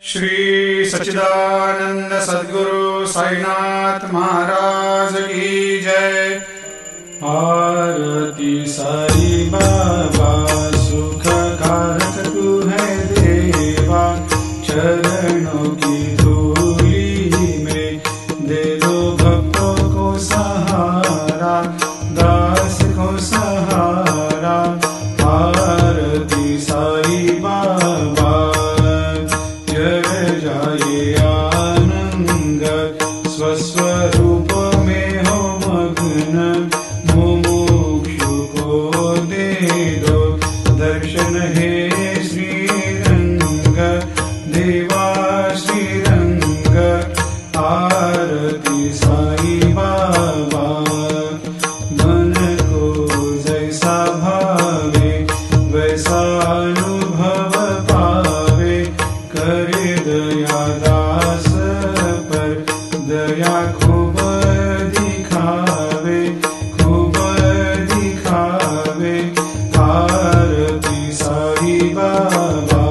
श्री सच्चिदानंद सद्गुरु साईनाथ महाराज की जय। आरती साई बाबा सुख कारक तू है देवा, चरणों की धूली में दे दो भक्तों को सहारा, दास को सहारा। आरती साई बाबा जय जाए आनंद, स्वस्वरूप में हो मग्न, मुमुक्षु को दे दो दर्शन हे श्रीरंग, देवा श्रीरंग। आरती साई बाबा मन को जैसा भावे वैसा अनुभव पावे, करे दया दास पर दया खूब दिखावे, खूब दिखावे। आरती साई बाबा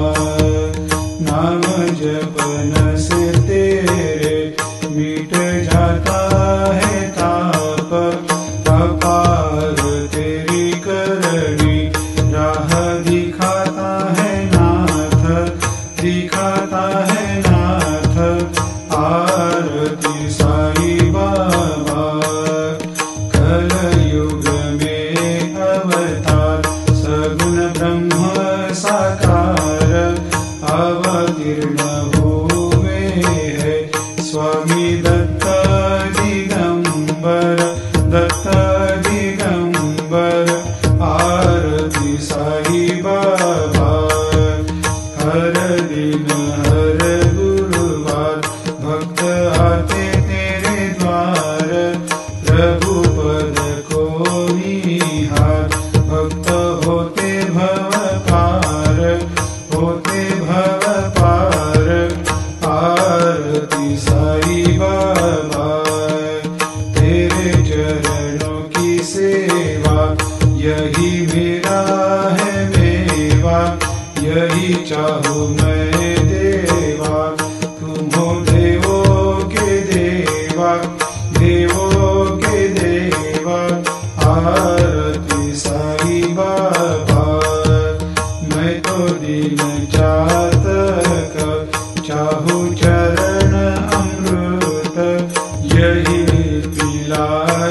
नाम जपन से तेरे मिट जाता है ताप, अपार तेरी करनी राह दिखाता है नाथ, दिखाता है नाथ। आरती साई बाबा कलयुग में अवतार, सगुण ब्रह्म साकार अवतीर्ण हुए है स्वामी दत्त दिगंबर, दत्त दिगंबर। आरती साई बाबा हर दिन हर गुरुवार भक्त आते तेरे द्वार, प्रभु पद को निहार, भक्त होते भव पार, होते भव पार। आरती साई बाबा तेरे चरणों की सेवा, यही मेरा है मेवा, यही चाहूँ मैं देवा। तुम हो देवों के देवा, देवों के देवा। आरती साई बाबा मैं तो दिन चातक, चाहूँ चरण अमृत, यही पिला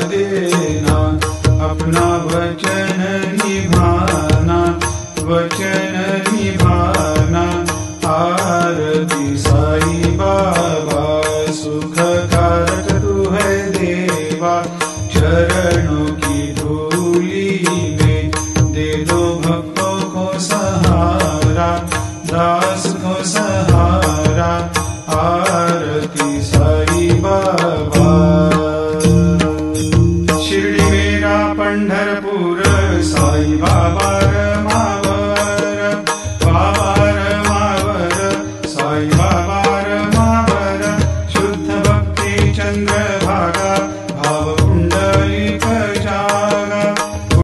देना, अपना वचन निभाना, वचन निभाना। आरती साई बाबा